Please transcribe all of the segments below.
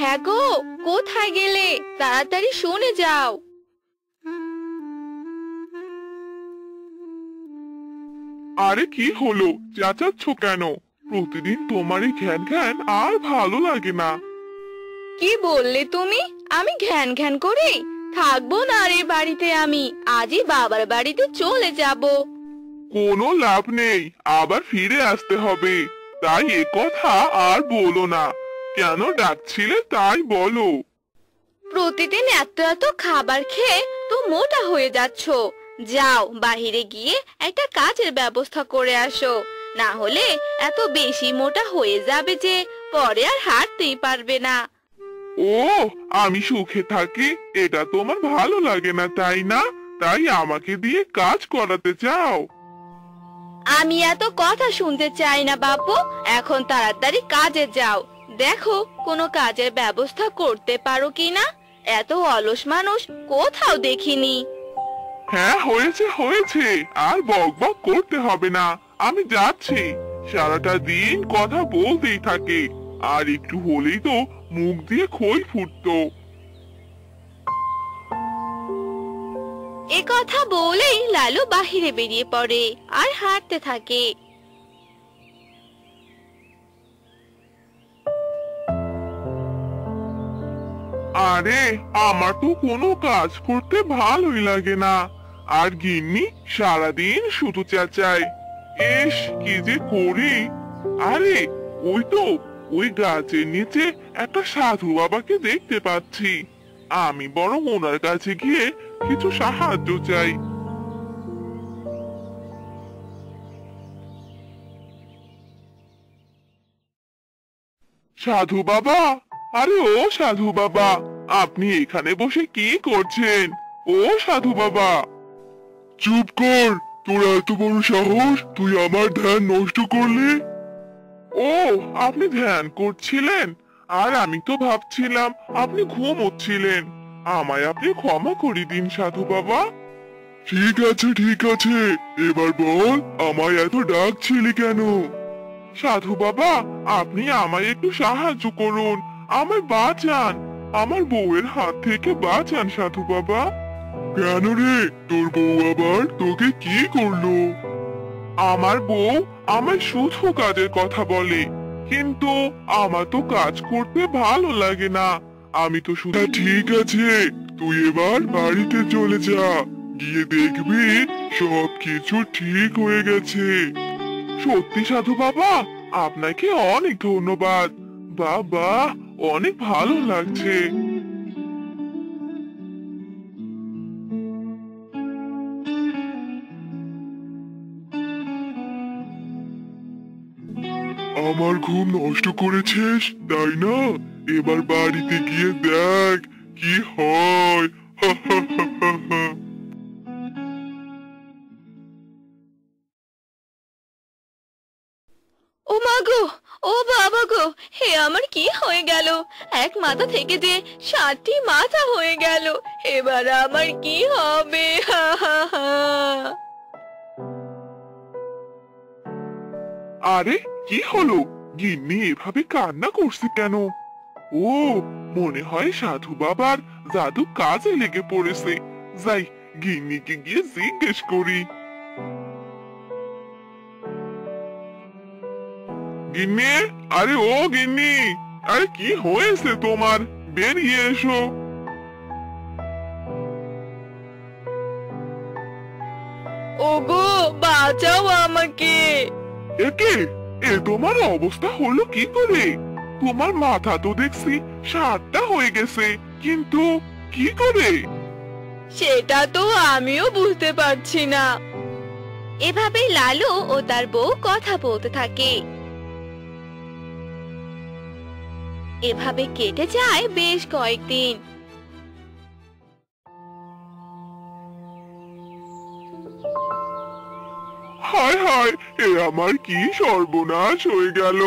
হ্যাঁ গো, কোথায় গেলে? তাড়াতাড়ি শুনে যাও। আরে কি হলো, চেঁচাচ্ছ কেন? প্রতিদিন তোমার এই ঘ্যান ঘ্যান আর ভালো লাগে না। কি বললে তুমি? আমি ঘ্যান ঘ্যান করি? থাকবো না আর এই বাড়িতে, আমি আজই বাবার বাড়িতে চলে যাব। কোনো লাভ নেই, আবার ফিরে আসতে হবে। তাই এ কথা আর বলো না। কেন ডাকছিলে তাই বলো। প্রতিদিন এত এত খাবার খেয়ে তো মোটা হয়ে যাচ্ছ। যাও, বাহিরে গিয়ে একটা কাজের ব্যবস্থা করে আসো, না হলে এত বেশি মোটা হয়ে যাবে যে পরে আর হাঁটতেই পারবে না। ও, আমি সুখে থাকি এটা তোমার ভালো লাগে না তাই না? তাই আমাকে দিয়ে কাজ করাতে চাও? আমি এত কথা শুনতে চাই না বাপু, এখন তাড়াতাড়ি কাজে যাও। দেখো কোনো কাজের ব্যবস্থা করতে পারো কিনা। এত অলস মানুষ কোথাও দেখিনি। হ্যাঁ, হয়েছে হয়েছে, আর বক বক করতে হবে না। আমি যাচ্ছি। সারাটা দিন কথা বলতেই থাকে, আর একটু হলেই তো মুখ দিয়ে খই ফুটতো। এ কথা বলেই লালু বাহিরে বেরিয়ে পড়ে আর হাঁটতে থাকে। আরে, আমার তো কোনো কাজ করতে ভালোই লাগে না। আর গিন্নি সারাদিন শুধু চেঁচায়। ইস, কি যে করি। আরে, ওই তো, ওই গাছের নিচে একটা সাধু বাবাকে দেখতে পাচ্ছি। আমি বরং ওনার কাছে গিয়ে কিছু সাহায্য চাই। সাধু বাবা, আরে ও সাধু বাবা, আপনি এখানে বসে কি করছেন? ও সাধু বাবা। চুপ কর, তোর এত বড় সাহস, তুই আমার ধ্যান নষ্ট করলি? ও, আপনি ধ্যান করছিলেন? আর আমি তো ভাবছিলাম আপনি ঘুমোচ্ছিলেন। আমায় আপনি ক্ষমা করে দিন সাধু বাবা। ঠিক আছে ঠিক আছে, এবার বল আমায় এত ডাকছিলি কেন? সাধু বাবা, আপনি আমায় একটু সাহায্য করুন, আমায় বাঁচান, আমার বউয়ের হাত থেকে বাঁচান সাধু বাবা। কেন রে, তোর বউ আবার তোকে কি করলো? আমার বউ আমায় শুধু কাজের কথা বলে, কিন্তু আমার তো কাজ করতে ভালো লাগে না। আমি তো শুধু ঠিক আছে, তুই এবার বাড়িতে চলে যা, গিয়ে দেখবি সবকিছু ঠিক হয়ে গেছে। সত্যি সাধু বাবা, আপনাকে অনেক ধন্যবাদ। বাবা, অনেক ভালো লাগছে। আমার ঘুম নষ্ট করেছিস তাই না? এবার বাড়িতে গিয়ে দেখ কি হয়। ও মা গো, ও বাবা গো, হে আমার কি হয়ে গেল? এক মাথা থেকে যে 7টি মাথা হয়ে গেল। এবার আমার কি হবে? হা হা হা। আরে, কি হলো? গিন্নি এভাবে কান্না করছে কেন? ও, মনে হয় সাধু বাবার জাদু কাজে লেগে পড়েছে। যাই, গিন্নিকে গিয়ে জিজ্ঞেস করি। গিন্নি, আরে ও গিন্নি, আরে কি হয়েছে তোমার? বেরিয়ে এসো। ওগো, বাঁচাও আমাকে। একে, এ তোমার অবস্থা হলো কি করে? তোমার মাথা তো দেখছি 7টা হয়ে গেছে, কিন্তু কি করে? সেটা তো আমিও বুঝতে পারছি না। এভাবেই লালু ও তার বউ কথা বলতে থাকে। এভাবে কেটে যায় বেশ কয়েকদিন। হায় হায়, এ আমার কি সর্বনাশ হয়ে গেল।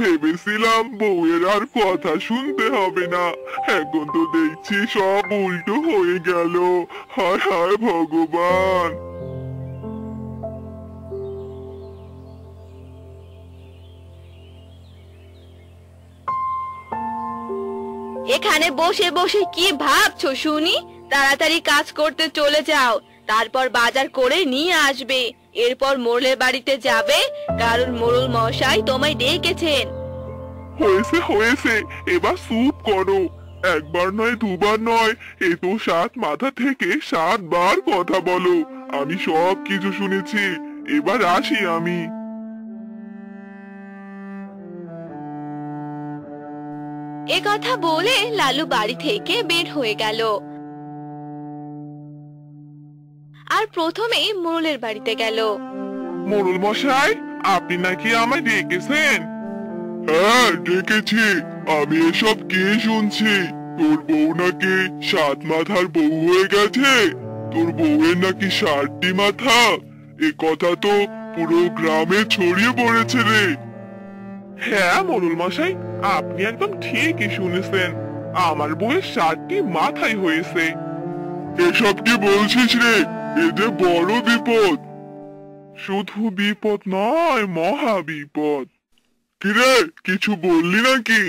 ভেবেছিলাম বউয়ের আর কথা শুনতে হবে না, এখন তো দেখছি সব উল্টো হয়ে গেল। হায় হায় ভগবান। এখানে বসে বসে কি ভাবছো শুনি? তাড়াতাড়ি কাজ করতে চলে যাও, তারপর বাজার করে নিয়ে আসবে। এরপর মোড়লের বাড়িতে যাবে, কারণ মোড়ল মশাই তোমায় ডেকেছেন। হয়েছে হয়েছে, এবার চুপ করো। একবার নয় দুবার নয়, এ তো 7 মাথা থেকে 7 বার কথা বলো। আমি সব কিছু শুনেছি, এবার আসি আমি। এ কথা বলে লালু বাড়ি থেকে বের হয়ে গেল আর প্রথমেই মোড়লের বাড়িতে গেল। মোড়ল মশাই, আপনি নাকি আমায় ডেকেছেন? হ্যাঁ ডেকেছি। আমি এসব কে শুনছি? তোর বউ নাকি 7 মাথার বউ হয়ে গেছে। তোর বউয়ের নাকি 7টি মাথা। এ কথা তো পুরো গ্রামে ছড়িয়ে পড়েছে রে। হ্যাঁ মোড়ল মশাই, আপনি একদম ঠিকই শুনেছেন। আমার বউয়ের 7টি মাথাই হয়েছে। এসব কি বলছিস রে? এ যে বড় বিপদ। শুধু বিপদ নয়, মহা বিপদ। কিরে, কিছু বললি নাকি?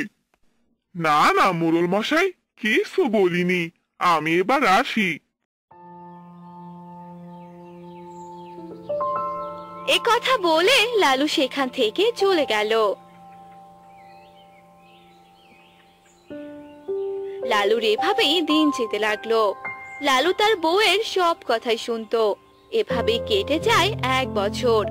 না না মোড়ল মশাই, কিছু বলিনি। আমি এবার আসি। এ কথা বলে লালু সেখান থেকে চলে গেল। লালুর এভাবেই দিন যেতে লাগলো। লালু তার বউয়ের সব কথাই শুনতো। এভাবেই কেটে যায় 1 বছর।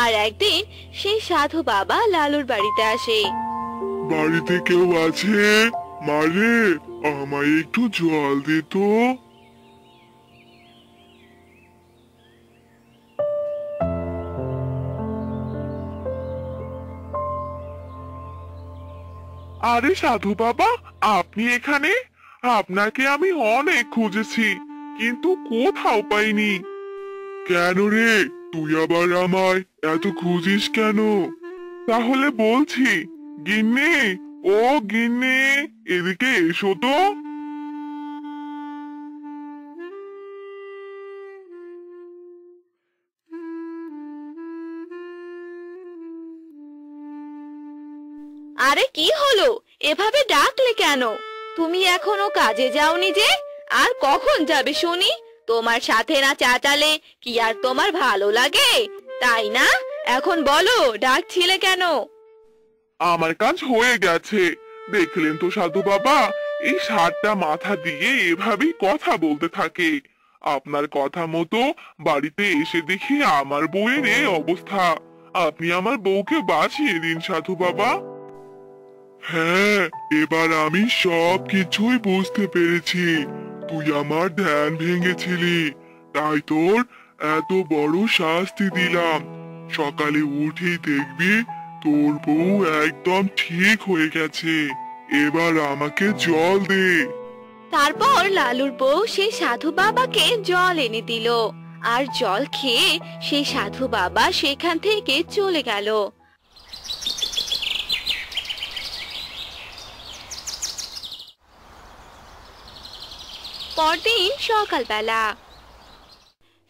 আর একদিন সেই সাধু বাবা লালুর বাড়িতে আসে। বাড়িতে কেউ আছে? মারে, আমায় একটু জল দে তো। আরে সাধু বাবা, আপনি এখানে? আপনাকে আমি অনেক খুঁজেছি, কিন্তু কোথাও পাইনি। কেন রে, তুই আবার আমায় এত খুঁজিস কেন? তাহলে বলছি, গিন্নি, ও গিন্নি, এদিকে এসো তো। আরে কি হলো? এভাবে ডাকলে কেন? তুমি এখনো কাজে যাওনি যে? আর কখন যাবে শুনি? তোমার সাথে না চাচালে কি আর তোমার ভালো লাগে, তাই না? এখন বলো, ডাকছিলে কেন? আমার কাজ হয়ে গেছে। দেখলেন তো সাধু বাবা, এই 7টা মাথা দিয়ে এভাবেই কথা বলতে থাকে। আপনার কথা মতো বাড়িতে এসে দেখি আমার বউয়ের এই অবস্থা। আপনি আমার বউকে বাঁচিয়ে দিন সাধু বাবা। হ্যাঁ, এবার আমি সব কিছুই বুঝতে পেরেছি। তুই আমার ধ্যান ভেঙেছিলি, তাই তোর এত বড় শাস্তি দিলাম। সকালে উঠেই দেখবি তোর বউ একদম ঠিক হয়ে গেছে। এবার আমাকে জল দে। তারপর লালুর বউ সেই সাধু বাবাকে জল এনে দিল। আর জল খেয়ে সেই সাধু বাবা সেখান থেকে চলে গেল। পরদিন সকালবেলা।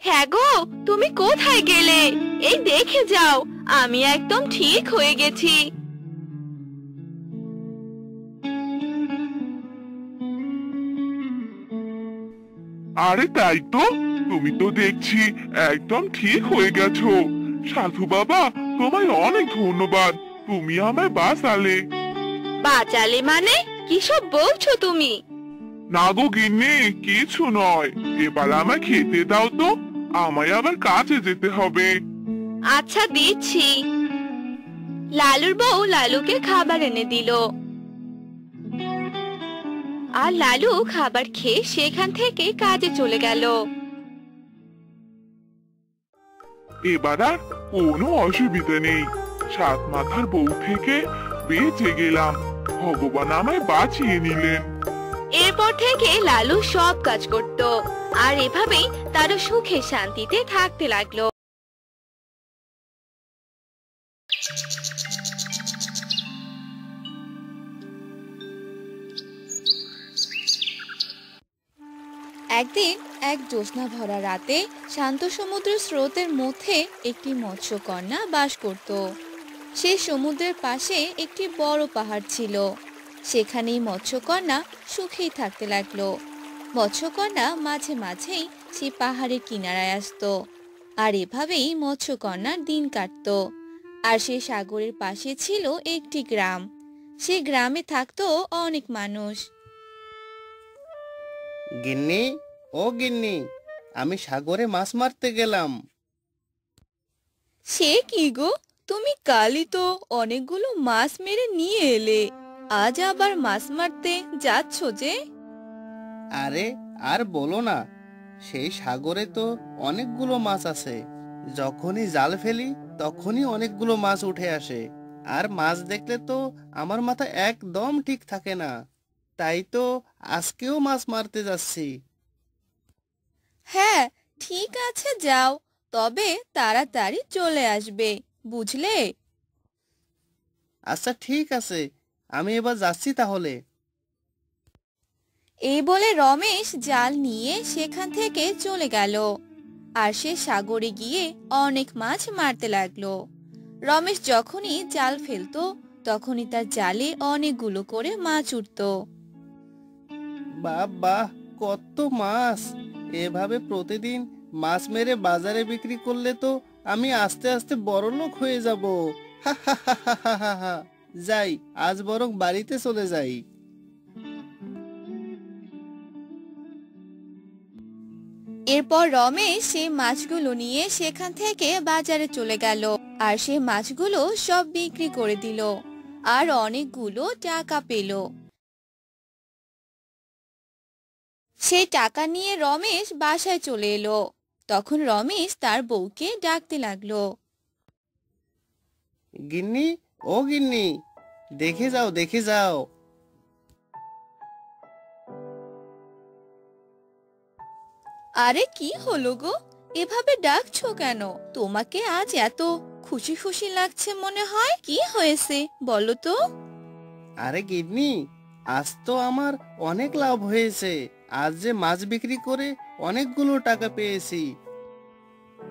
হ্যাঁ গো, তুমি কোথায় গেলে? এই দেখে যাও, আমি একদম ঠিক হয়ে গেছি। আরে তাই তো, তুমি তো দেখছি একদম ঠিক হয়ে গেছো। সাধু বাবা, তোমায় অনেক ধন্যবাদ। তুমি আমায় বাঁচালে। বাঁচালে মানে? কিসব বলছো তুমি? না গো গিন্নি, কিছু নয়। এবার আমায় খেতে দাও তো, আমায় আবার কাজে যেতে হবে। আচ্ছা দিচ্ছি। লালুর বউ লালুকে খাবার এনে দিল। আর লালু খাবার খেয়ে সেখান থেকে কাজে চলে গেল। এবার আর কোনো অসুবিধা নেই। 7 মাথার বউ থেকে বেঁচে গেলাম। ভগবান আমায় বাঁচিয়ে নিলেন। এরপর থেকে লালু সব কাজ করত। আর এভাবেই তারা সুখে শান্তিতে থাকতে লাগলো। একদিন এক জ্যোৎস্না ভরা রাতে শান্ত সমুদ্র স্রোতের মধ্যে একটি মৎস্যকন্যা বাস করত। সে সমুদ্রের পাশে একটি বড় পাহাড় ছিল। সেখানেই মৎস্যকন্যা সুখেই থাকতে লাগলো। মৎস্যকন্যা মাঝে মাঝেই সেই পাহাড়ের কিনারায় আসতো, আর এভাবেই মৎস্যকন্যার দিন কাটতো। আর সে সাগরের পাশে ছিল একটি গ্রাম। সে গ্রামে থাকতো অনেক মানুষ। গিন্নি, ও গিন্নি, আমি সাগরে মাছ মারতে গেলাম। সে কি গো, তুমি কালই তো অনেকগুলো মাছ মেরে নিয়ে এলে, আজ আবার মাছ মারতে যাচ্ছ যে? আরে আর বলো না, সেই সাগরে তো অনেকগুলো মাছ আছে। যখনই জাল ফেলি তখনই অনেকগুলো মাছ উঠে আসে। আর মাছ দেখলে তো আমার মাথা একদম ঠিক থাকে না। তাই তো আজকেও মাছ মারতে যাচ্ছি। হ্যাঁ, ঠিক আছে, যাও, তবে তাড়াতাড়ি চলে আসবে, বুঝলে? আচ্ছা ঠিক আছে, আমি এবার যাচ্ছি তাহলে। এই বলে রমেশ জাল নিয়ে সেখান থেকে চলে গেল। আর সে সাগরে গিয়ে অনেক মাছ মারতে লাগলো। রমেশ যখনই জাল ফেলতো তখনই তার জালে অনেকগুলো করে মাছ উঠতো। বাহ বাহ, কত মাছ! এভাবে প্রতিদিন মাছ মেরে বাজারে বিক্রি করলে তো আমি আস্তে আস্তে বড়লোক হয়ে যাব। হা হা হা হা হা হা হা। যাই, আজ বরং বাড়িতে চলে যাই। এরপর রমেশ সেই মাছগুলো নিয়ে সেখান থেকে বাজারে চলে গেল। আর সে মাছগুলো সব বিক্রি করে দিল, আর অনেকগুলো টাকা পেল। সেই টাকা নিয়ে রমেশ বাসায় চলে এলো। তখন রমেশ তার বউকে ডাকতে লাগলো। গিন্নি, ও গিন্নি, দেখে যাও দেখে যাও। আরে কি হলো গো, এভাবে ডাকছো কেন? তোমাকে আজ এত খুশি খুশি লাগছে মনে হয়, কি হয়েছে বলো তো? আরে গিন্নি, আজ তো আমার অনেক লাভ হয়েছে। আজ যে মাছ বিক্রি করে অনেকগুলো টাকা পেয়েছি।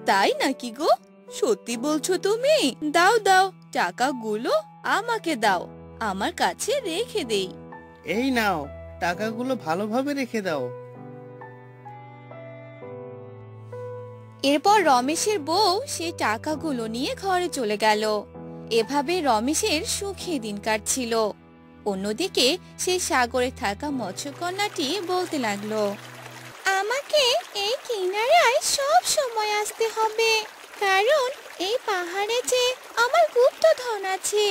তাই নাকি গো? সত্যি বলছো তুমি? দাও দাও, টাকাগুলো আমাকে দাও, আমার কাছে রেখে দেই। এই নাও, টাকাগুলো ভালোভাবে রেখে দাও। এরপর রমেশের বউ সেই টাকাগুলো নিয়ে ঘরে চলে গেল। এভাবে রমেশের সুখে দিন কাটছিল। অন্যদিকে সেই সাগরে থাকা মৎস্যকন্যাটি বলতে লাগলো, আমাকে এই কিনারায় সব সময় আসতে হবে, কারণ এই পাহাড়ে যে আমার গুপ্তধন আছে,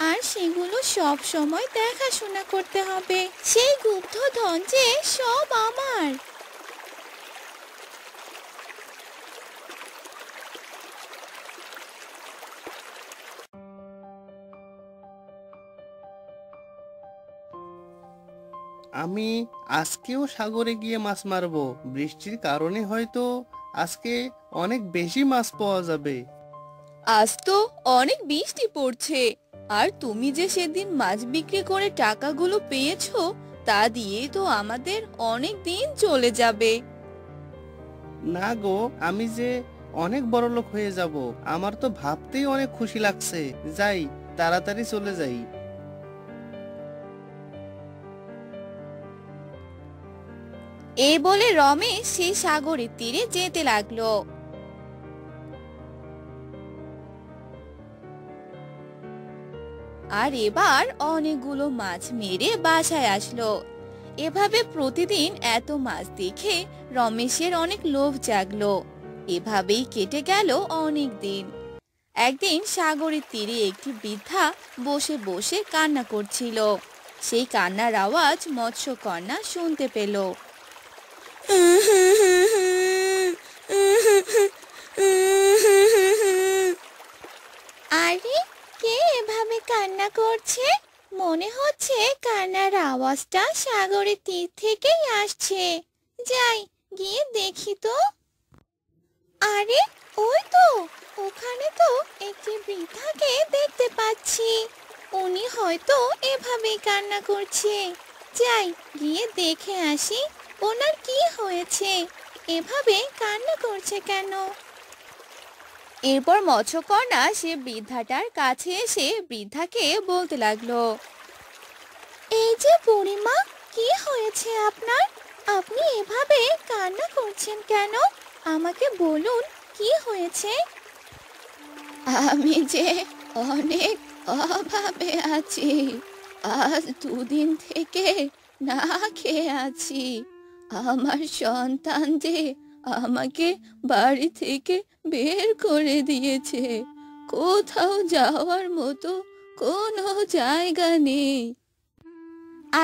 আর সেগুলো সব সময় দেখাশোনা করতে হবে। সেই গুপ্তধন যে সব আমার। আমি আজকেও সাগরে গিয়ে মাছ মারবো। বৃষ্টির কারণে হয়তো আজকে অনেক বেশি মাছ পাওয়া যাবে। আজ তো অনেক বৃষ্টি পড়ছে, আর তুমি যে সেদিন মাছ বিক্রি করে টাকাগুলো পেয়েছো, তা দিয়ে তো আমাদের অনেক দিন চলে যাবে। না গো, আমি যে অনেক বড়লোক হয়ে যাব, আমার তো ভাবতেই অনেক খুশি লাগছে। যাই, তাড়াতাড়ি চলে যাই। এই বলে রমেশ সেই সাগরের তীরে যেতে লাগলো। আর এবার অনেকগুলো মাছ মেরে বাসায় আসলো। এভাবে প্রতিদিন এত মাছ দেখে রমেশের অনেক লোভ জাগলো। এভাবেই কেটে গেল অনেক দিন। একদিন সাগরের তীরে একটি বৃদ্ধা বসে বসে কান্না করছিল। সেই কান্নার আওয়াজ মৎস্যকন্যা শুনতে পেল। আরে, কে এভাবে কান্না করছে? মনে হচ্ছে কান্নার আওয়াজটা সাগরের তীর থেকেই আসছে। যাই, গিয়ে দেখি তো। আরে, ওই তো, ওখানে তো একটি বৃদ্ধাকে দেখতে পাচ্ছি। উনি হয়তো এভাবেই কান্না করছে। যাই, গিয়ে দেখে আসি ওনার কি হয়েছে, এভাবে কান্না করছে কেন। এরপর মৎস্যকন্যা সে বৃদ্ধাটার কাছে এসে বৃদ্ধাকে বলতে লাগলো, এই যে বুড়িমা, কি হয়েছে আপনার? আপনি এভাবে কান্না করছেন কেন? আমাকে বলুন, কি হয়েছে? আমি যে অনেক অভাবে আছি। আজ দুদিন থেকে না খেয়ে আছি। আমার সন্তান যে আমাকে বাড়ি থেকে বের করে দিয়েছে। কোথাও যাওয়ার মতো কোনো জায়গা নেই।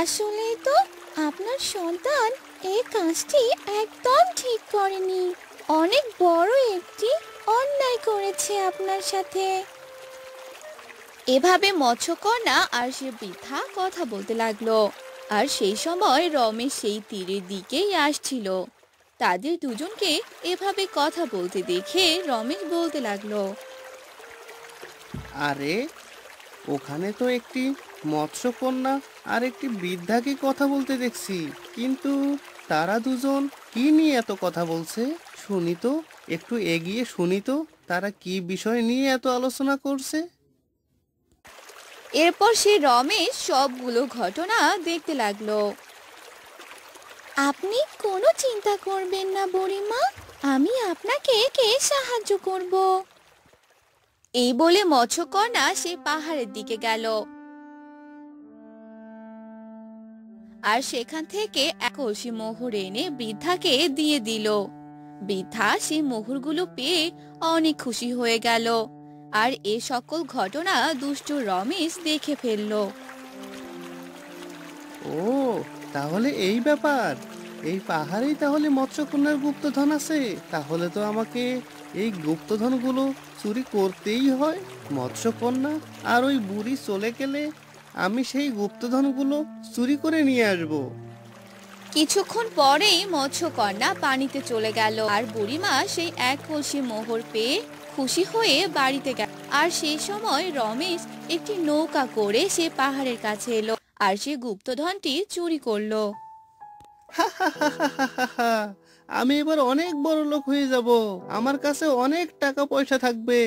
আসলে তো আপনার সন্তান এই কাজটি একদম ঠিক করেনি। অনেক বড় একটি অন্যায় করেছে আপনার সাথে। এভাবে মৎস্যকন্যা আর সে বৃদ্ধা কথা বলতে লাগলো। আর সেই সময় রমেশ সেই তীরের দিকেই আসছিল। তাদের দুজনকে এভাবে কথা বলতে দেখে রমেশ বলতে লাগলো, আরে, ওখানে তো একটি মৎস্যকন্যা আর একটি বৃদ্ধাকে কথা বলতে দেখছি, কিন্তু তারা দুজন কি নিয়ে এত কথা বলছে? শুনি তো, একটু এগিয়ে শুনি তো, তারা কি বিষয় নিয়ে এত আলোচনা করছে। এরপর সে রমেশ সবগুলো ঘটনা দেখতে লাগলো। আপনি কোনো চিন্তা করবেন না বুড়িমা, আমি আপনাকে সাহায্য করব। এই বলে মৎস্যকন্যা সে পাহাড়ের দিকে গেল আর সেখান থেকে এক কলসি মোহর এনে বৃদ্ধাকে দিয়ে দিল। বৃদ্ধা সেই মোহরগুলো পেয়ে অনেক খুশি হয়ে গেল। আর এ সকল ঘটনা দুষ্ট রমেশ দেখে ফেলল। ও, তাহলে এই ব্যাপার। এই পাহাড়েই তাহলে মৎস্যকন্যার গুপ্তধন আছে। তাহলে তো আমাকে এই গুপ্তধনগুলো চুরি করতেই হয়। মৎস্যকন্যা আর ওই বুড়ি চলে গেলে আমি সেই গুপ্তধনগুলো চুরি করে নিয়ে আসবো। কিছুক্ষণ পরেই মৎস্যকন্যা পানিতে চলে গেল আর বুড়িমা সেই এক কলসি মোহর পেয়ে খুশি হয়ে বাড়িতে গেল। আর সেই সময় রমেশ একটি নৌকা করে সে পাহাড়ের কাছে এলো আর সে গুপ্তধনটি চুরি করলো। আমি এবার অনেক বড় লোক হয়ে যাব। আমার কাছে অনেক টাকা পয়সা থাকবে।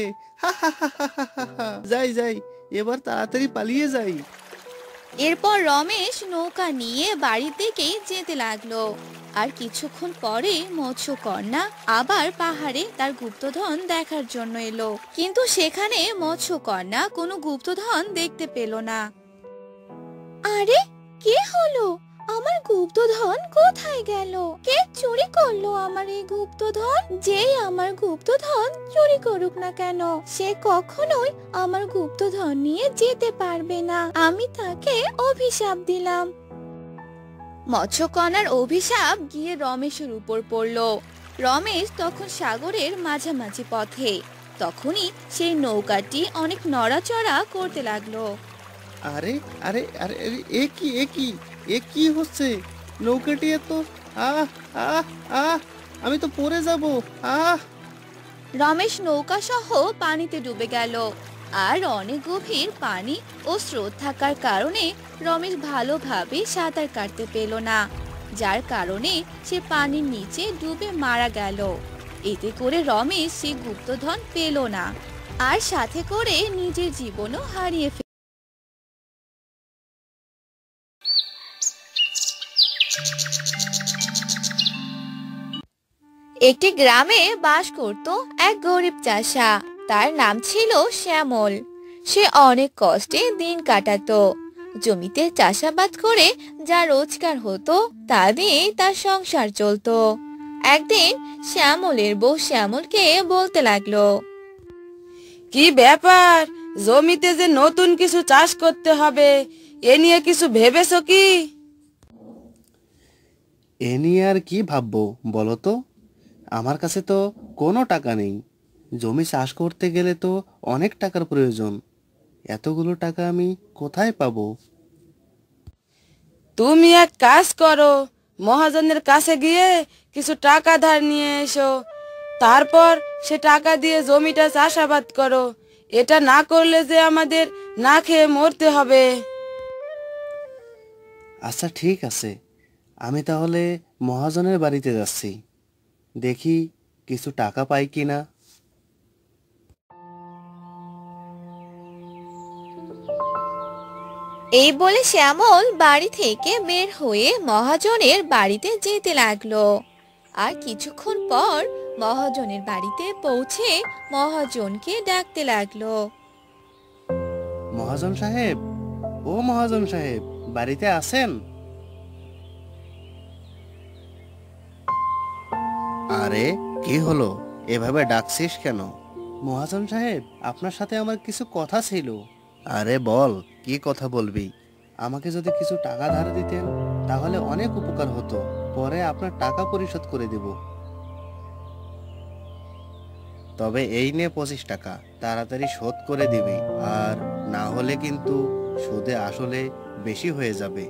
যাই যাই, এবার তাড়াতাড়ি পালিয়ে যাই। এরপর রমেশ নৌকা নিয়ে বাড়ির দিকেই যেতে লাগলো। আর কিছুক্ষণ পরে মৎস্যকন্যা আবার পাহাড়ে তার গুপ্তধন দেখার জন্য এলো, কিন্তু সেখানে মৎস্যকন্যা কোনো গুপ্তধন দেখতে পেল না। আরে, কে হলো? আমার গুপ্তধন কোথায় গেল? কে চুরি করলো আমার এই গুপ্তধন? যেই আমার গুপ্তধন চুরি করুক না কেন, সে কখনোই আমার গুপ্তধন নিয়ে যেতে পারবে না। আমি তাকে অভিশাপ দিলাম। মৎস্যকন্যার অভিশাপ গিয়ে রমেশের উপর পড়লো। রমেশ তখন সাগরের মাঝামাঝি পথে। তখনই সেই নৌকাটি অনেক নড়াচড়া করতে লাগলো। আরে আরে আরে আরে, এ কি হচ্ছে? নৌকাটি এত, আহ আহ আহ আমি তো পড়ে যাব। আহ রমেশ নৌকা সহ পানিতে ডুবে গেল। আর অনেক গভীর পানি ও স্রোত থাকার কারণে রমেশ ভালোভাবে সাঁতার কাটতে পেল না, যার কারণে সে পানির নিচে ডুবে মারা গেল। এতে করে রমেশ সে গুপ্তধন পেল না, আর সাথে করে নিজের জীবনও হারিয়ে ফেলল। একটি গ্রামে বাস করত এক গরিব চাষা। তার নাম ছিল শ্যামল। সে অনেক কষ্টে দিন কাটাতো। জমিতে চাষাবাদ করে যা রোজগার হতো তা দিয়ে তার সংসার চলতো। একদিন শ্যামলের বউ শ্যামলকে বলতে লাগলো, কি ব্যাপার, জমিতে যে নতুন কিছু চাষ করতে হবে, এ নিয়ে কিছু ভেবেছো কি? এ নিয়ে আর কি ভাববো বলো তো? আমার কাছে তো কোনো টাকা নেই। জমি চাষ করতে গেলে তো অনেক টাকার প্রয়োজন। এতগুলো টাকা আমি কোথায় পাবো? তুমি এক কাজ করো, মহাজনের কাছে গিয়ে কিছু টাকা ধার নিয়ে এসো। তারপর সে টাকা দিয়ে জমিটা চাষাবাদ করো। এটা না করলে যে আমাদের না খেয়ে মরতে হবে। আচ্ছা ঠিক আছে, আমি তাহলে মহাজনের বাড়িতে যাচ্ছি। দেখি কিছু টাকা পাই কিনা। এই বলে শ্যামল বাড়ি থেকে বের হয়ে মহাজনের বাড়িতে যেতে লাগলো। আর কিছুক্ষণ পর মহাজনের বাড়িতে পৌঁছে মহাজনকে ডাকতে লাগলো। মহাজন সাহেব, ও মহাজন সাহেব, বাড়িতে আছেন? আরে কি হলো, এভাবে ডাকছিস কেন? মহাজন সাহেব, আপনার সাথে আমার কিছু কথা ছিল। আরে বল, কি কথা বলবি? আমাকে যদি কিছু টাকা ধার দিতেন তাহলে অনেক উপকার হতো, পরে আপনার টাকা পরিশোধ করে দেব। তবে এই নে 25 টাকা, তাড়াতাড়ি শোধ করে দিবি, আর না হলে কিন্তু সুদে আসলে বেশি হয়ে যাবে।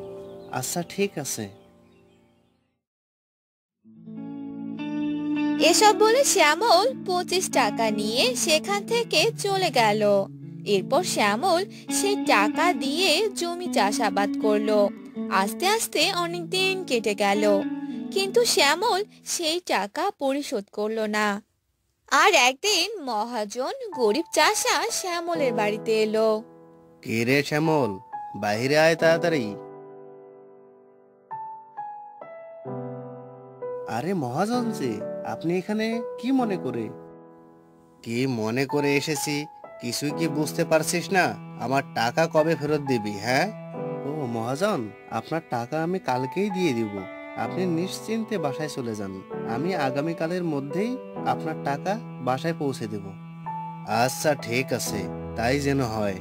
আচ্ছা ঠিক আছে। এসব বলে শ্যামল 25 টাকা নিয়ে সেখান থেকে চলে গেল। এরপর শ্যামল সেই টাকা দিয়ে জমি চাষাবাদ করলো। আস্তে আস্তে অনেক দিন কেটে গেল, কিন্তু শ্যামল সেই টাকা পরিশোধ করলো না। আর একদিন মহাজন গরিব চাষা শ্যামলের বাড়িতে এলো। কে রে শ্যামল, বাইরে আয় তাড়াতাড়ি। আরে মহাজন যে, আপনি এখানে কি মনে করে? কি মনে করে এসেছি কিছুই কি বুঝতে পারছিস না? আমার টাকা কবে ফেরত দিবি? হ্যাঁ, ও মহাজন, আপনার টাকা আমি কালকেই দিয়ে দিব। আপনি নিশ্চিন্তে বাসায় চলে যান, আমি আগামীকালের মধ্যেই আপনার টাকা বাসায় পৌঁছে দেব। আচ্ছা ঠিক আছে, তাই যেন হয়।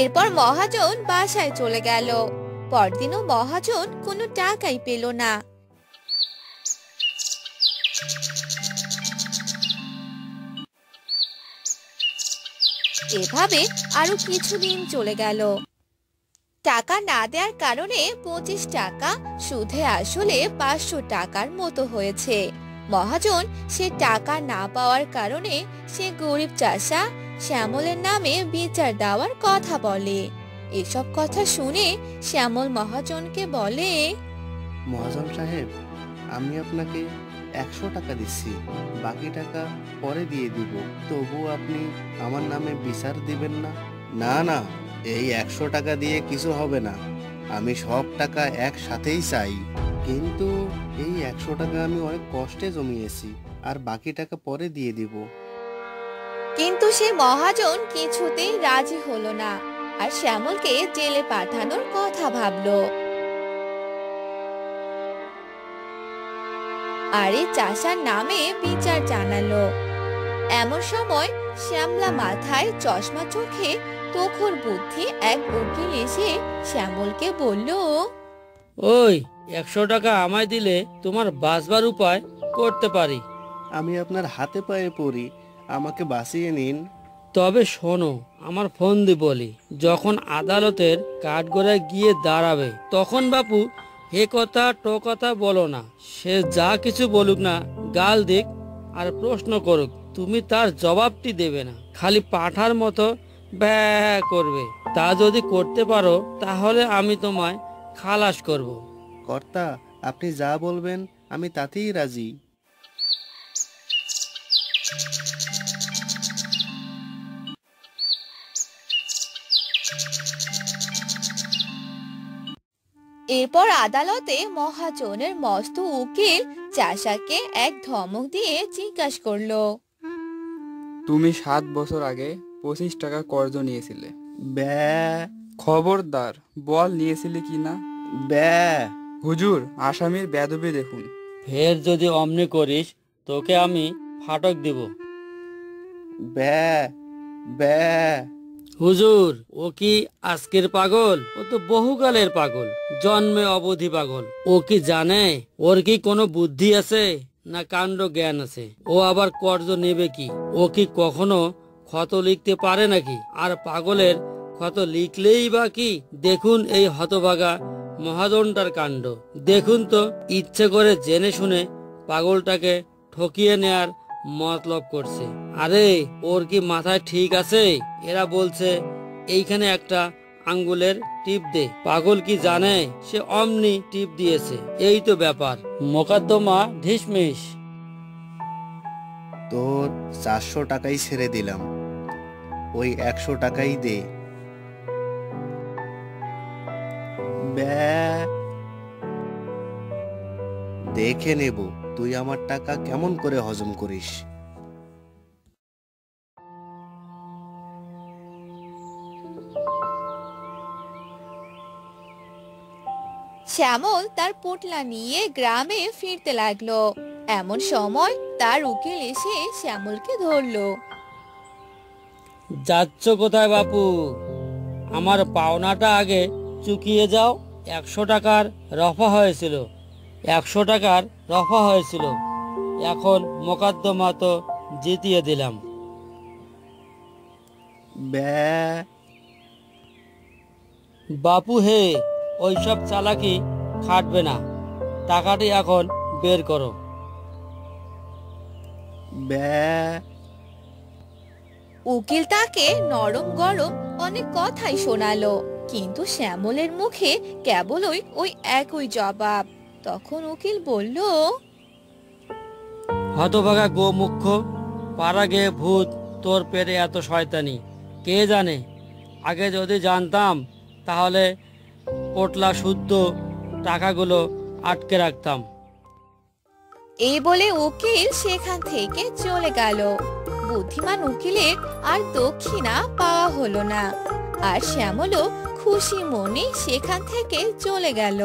এরপর মহাজন বাসায় চলে গেল। পরদিনও মহাজন কোনো টাকাই পেল না। এভাবে আরো কিছুদিন চলে গেল। টাকা না দেওয়ার কারণে 25 টাকা সুদে আসলে 500 টাকার মতো হয়েছে। মহাজন সে টাকা না পাওয়ার কারণে সে গরিব চাষা শ্যামলের নামে বিচার দেওয়ার কথা বলে। এসব কথা শুনে শ্যামল মহাজনকে বলে, মহাজন সাহেব, আমি আপনাকে 100 টাকা দিচ্ছি, বাকি টাকা পরে দিয়ে দিব। তবু আপনি আমার নামে বিচার দিবেন না? না না, এই 100 টাকা দিয়ে কিছু হবে না। আমি সব টাকা একসাথেই চাই, কিন্তু এই 100 টাকা আমি অনেক কষ্টে জমিয়েছি, আর বাকি টাকা পরে দিয়ে দিব। কিন্তু সে মহাজন কিছুতেই রাজি হলো না, আর শ্যামলকে জেলে পাঠানোর কথা ভাবলো। আর এই চাষার নামে বিচার জানালো। এমন সময় শ্যামলা মাথায় চশমা, চোখে তোখর বুদ্ধি এক উকিল এসে শ্যামলকে বলল, ওই 100 টাকা আমায় দিলে তোমার বাঁচবার উপায় করতে পারি। আমি আপনার হাতে পায়ে পড়ি, আমাকে বাঁচিয়ে নিন। তবে শোনো, আমার ফোন দিয়ে বলি, যখন আদালতের কাঠগড়ায় গিয়ে দাঁড়াবে তখন বাপু হে কথা টো কথা বলো না। সে যা কিছু বলুক না, গাল দিক আর প্রশ্ন করুক, তুমি তার জবাবটি দেবে না, খালি পাঠার মতো ব্যয় করবে। তা যদি করতে পারো তাহলে আমি তোমায় খালাস করব। কর্তা, আপনি যা বলবেন আমি তাতেই রাজি। এরপর আদালতে মহাজনের মস্ত উকিল চাষাকে এক ধমক দিয়ে জিজ্ঞাসা করলো, তুমি 7 বছর আগে 25 টাকা কর্জ নিয়েছিলে। ব্যা খবরদার বল নিয়েছিলে কিনা। ব্যা হুজুর, আসামির বেদবি দেখুন। ফের যদি অমনি করিস তোকে আমি ফাটক দিব। ব্যা ব্যা হুজুর, ও কি আজকের পাগল? ও তো বহুকালের পাগল, জন্মে অবধি পাগল। ও কি জানে ওর কি কোনো বুদ্ধি আছে না কাণ্ড জ্ঞান আছে? ও আবার কর্জ নেবে কি? ও কি কখনো ক্ষত লিখতে পারে নাকি? আর পাগলের ক্ষত লিখলেই বা কি? দেখুন এই হতভাগা মহাজনটার কাণ্ড দেখুন তো। ইচ্ছে করে জেনে শুনে পাগলটাকে ঠকিয়ে নেয়ার মতলব করছে। আরে ওর কি মাথায় ঠিক আছে? এরা বলছে এইখানে একটা আঙ্গুলের টিপ দে। পাগল কি জানে সে অমনি টিপ দিয়েছে। এই তো ব্যাপার, মোকদ্দমা ঢিসমিস। তোর 400 টাকাই ছেড়ে দিলাম। ওই 100 টাকাই দে। ব্যা, দেখে নেব তুই আমার টাকা কেমন করে হজম করিস। শ্যামল তার পোটলা নিয়ে গ্রামে ফিরতে লাগলো। এমন সময় তার উকিল এসে শ্যামলকে ধরলো। যাচ্ছ কোথায় বাপু? আমার পাওনাটা আগে চুকিয়ে যাও। 100 টাকার রফা হয়েছিল, 100 টাকার রফা হয়েছিল। এখন মোকদ্দমা তো জিতিয়ে দিলাম। ব্যা, বাপু হে, ওইসব চালাকি খাটবে না, টাকাটি এখন বের করো। ব্যা, উকিল তাকে নরম গরম অনেক কথাই শোনালো, কিন্তু শ্যামলের মুখে কেবলই ওই একই জবাব। তখন উকিল বলল, হতভাগা গোমুখ্য, পাড়া গিয়ে ভূত, তোর পেটে এত শয়তানি কে জানে। আগে যদি জানতাম তাহলে পোটলা শুদ্ধ টাকাগুলো আটকে রাখতাম। এই বলে উকিল সেখান থেকে চলে গেল। বুদ্ধিমান উকিলের আর দক্ষিণা পাওয়া হলো না, আর শ্যামলও খুশি মনে সেখান থেকে চলে গেল।